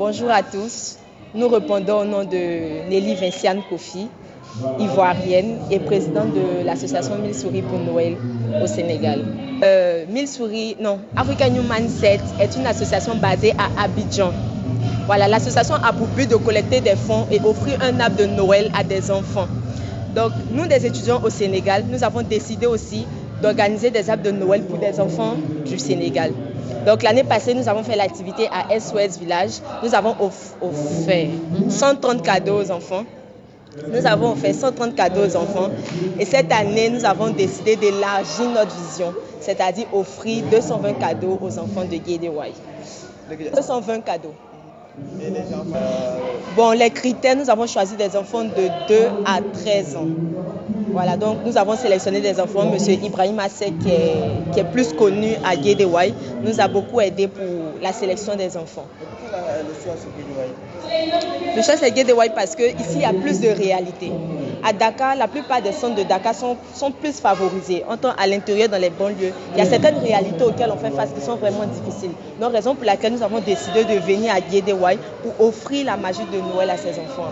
Bonjour à tous. Nous répondons au nom de Nelly Vinciane Kofi, ivoirienne et présidente de l'association Mille Souris pour Noël au Sénégal. African Human Set est une association basée à Abidjan. Voilà, l'association a pour but de collecter des fonds et offrir un arbre de Noël à des enfants. Donc, nous, des étudiants au Sénégal, nous avons décidé aussi d'organiser des arbres de Noël pour des enfants du Sénégal. Donc, l'année passée, nous avons fait l'activité à SOS Village. Nous avons offert 130 cadeaux aux enfants. Et cette année, nous avons décidé d'élargir notre vision, c'est-à-dire offrir 220 cadeaux aux enfants de Guédiawaye. 220 cadeaux. Et les enfants les critères, nous avons choisi des enfants de 2 à 13 ans. Voilà, donc nous avons sélectionné des enfants. Monsieur Ibrahim Assek, qui est plus connu à Guédiawaye, nous a beaucoup aidé pour la sélection des enfants. Et pourquoi le choix c'est Guédiawaye? Le choix c'est Guédiawaye parce qu'ici il y a plus de réalité. À Dakar, la plupart des centres de Dakar sont plus favorisés. À l'intérieur, dans les banlieues, il y a certaines réalités auxquelles on fait face qui sont vraiment difficiles. Donc, raison pour laquelle nous avons décidé de venir à Guédiawaye pour offrir la magie de Noël à ces enfants.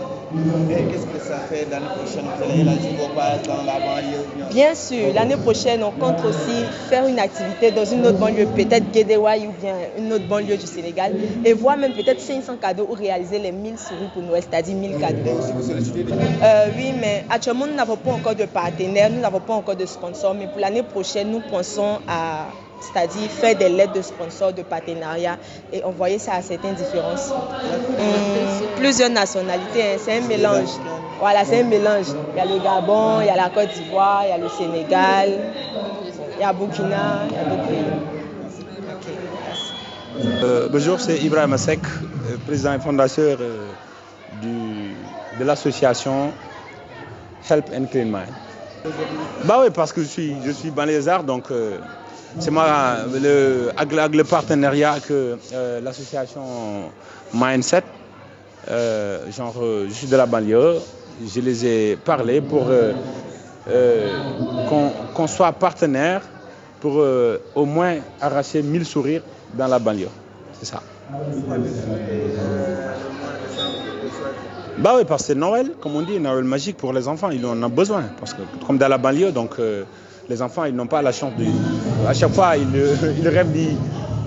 Et qu'est-ce que ça fait l'année prochaine? Vous allez élargir vos bases dans la banlieue? Bien sûr, l'année prochaine, on compte aussi faire une activité dans une autre banlieue, peut-être Guédiawaye ou bien une autre banlieue du Sénégal, et voir même peut-être 500 cadeaux ou réaliser les 1000 souris pour Noël, c'est-à-dire 1000 cadeaux. Et aussi vous sollicitez des... Oui, mais actuellement, nous n'avons pas encore de partenaires, nous n'avons pas encore de sponsors, mais pour l'année prochaine, nous pensons à, c'est-à-dire faire des lettres de sponsors, de partenariat et envoyer ça à certaines différences. Plusieurs nationalités, c'est un mélange. Voilà, c'est un mélange. Il y a le Gabon, il y a la Côte d'Ivoire, il y a le Sénégal, il y a Burkina, il y a d'autres pays. Bonjour, c'est Ibrahim Assek, président et fondateur de l'association Help and Clean Mind. Bah oui, parce que je suis banlieusard, donc c'est moi avec le partenariat que l'association Mindset, je suis de la banlieue, je les ai parlé pour qu'on soit partenaire pour au moins arracher 1000 sourires dans la banlieue. C'est ça. Bah oui, parce que c'est Noël, comme on dit, Noël magique pour les enfants, ils en ont besoin. Parce que comme dans la banlieue, donc les enfants, ils n'ont pas la chance de... À chaque fois, ils rêvent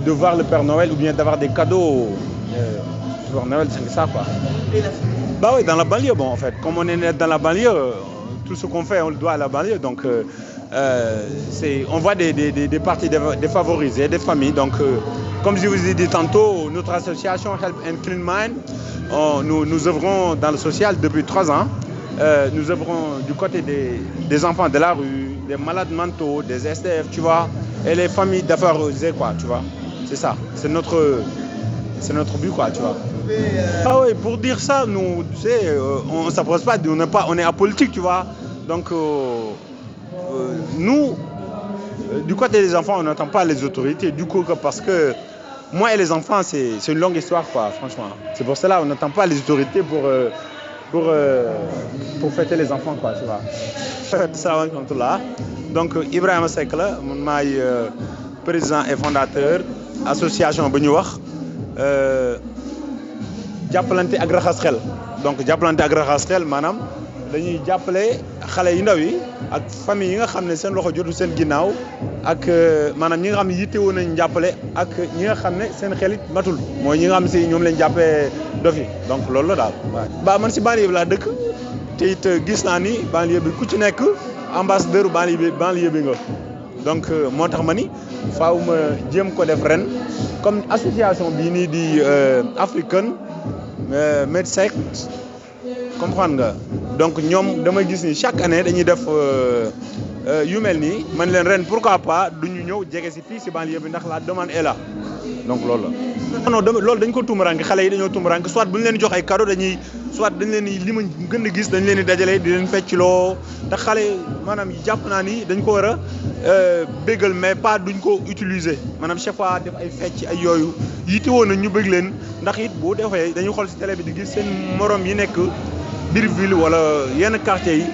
de voir le Père Noël ou bien d'avoir des cadeaux. Pour Noël, c'est ça, quoi. Bah oui, dans la banlieue, bon, en fait. Comme on est né dans la banlieue, tout ce qu'on fait, on le doit à la banlieue. Donc, on voit des parties défavorisées, des familles. Donc, comme je vous ai dit tantôt, notre association Help and Clean Mind, nous œuvrons dans le social depuis 3 ans. Nous œuvrons du côté des enfants de la rue, des malades mentaux, des SDF, tu vois, et les familles défavorisées, quoi, tu vois. C'est ça, c'est notre but, quoi, tu vois. Ah oui, pour dire ça, nous, tu sais, on ne s'approche pas, on est apolitique, tu vois. Donc, nous, du côté des enfants, on n'entend pas les autorités, du coup, parce que moi et les enfants, c'est une longue histoire, quoi, franchement. C'est pour cela qu'on n'attend pas les autorités pour fêter les enfants, quoi, tu vois. Ça, là. Donc, Ibrahim Assek, je suis président et fondateur de l'association Benyouach. Jàppalante ak raxas xel. Donc, jàppalante ak raxas xel, maanaam dañuy jàppale xale yu ndaw yi ak famille yi nga xam ne seen loxo jotu seen ginnaaw ak maanaam ñi nga xam ne yittewoo nañ jàppale ak ñi nga xam ne seen xel it matul mooy ñi nga xam si ñoom lañ jàppee dof yi donc loolu la daal. Ba man si banlieue bi laa dëkk te it gis naa ni banlieue bi ku ci nekk ambassadeur banlieue bi nga donc moo tax ma ni faaw ma jéem ko def ren comme association bii nii di African Medset comprendre nga donc ñoom dama gis ni chaque année dañuy def yu mel nii man leen ren pourquoi pas duñu ñëw jege si fii si banlieue bi ndax la demande est là donc loolu la. non loolu dañ ko tumuraanke xale yi dañoo tumuraanke soit bu ñu leen jox ay cadeau soit dañ leen di li ma gën a gis dañ leen di dajale di leen feccloo te xale maanaam jàpp naa ni dañ ko war a béggal mais pas duñ ko utiliser maanaam chaque fois def ay fecc ay yooyu yittewoo na ñu bëgg leen ndax it boo defee dañuy xool si télé bi di gis seen morom yi nekk biir ville wala yenn quartier yi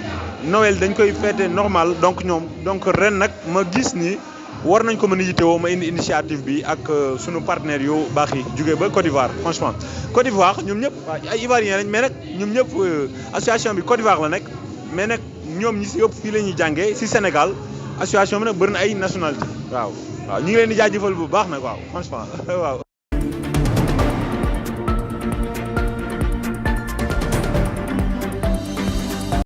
Noël dañ koy fêter normal donc ren nag ma gis ni war nañ ko mën a yittewoo ma indi initiative bi ak sunu partenaires yu baax yi jugee ba Côte d'Ivoire franchement Côte d'Ivoire ñoom ñëpp ay Ivoiriens lañ mais nag ñoom ñëpp association bi Côte d'Ivoire la nekk mais nag ñoom ñi si yëpp fii la ñuy jàngee si Sénégal association bi nag bëri na ay nationalité waaw ñu ngi leen di jaajëfal bu baax nag waaw franchement waaw.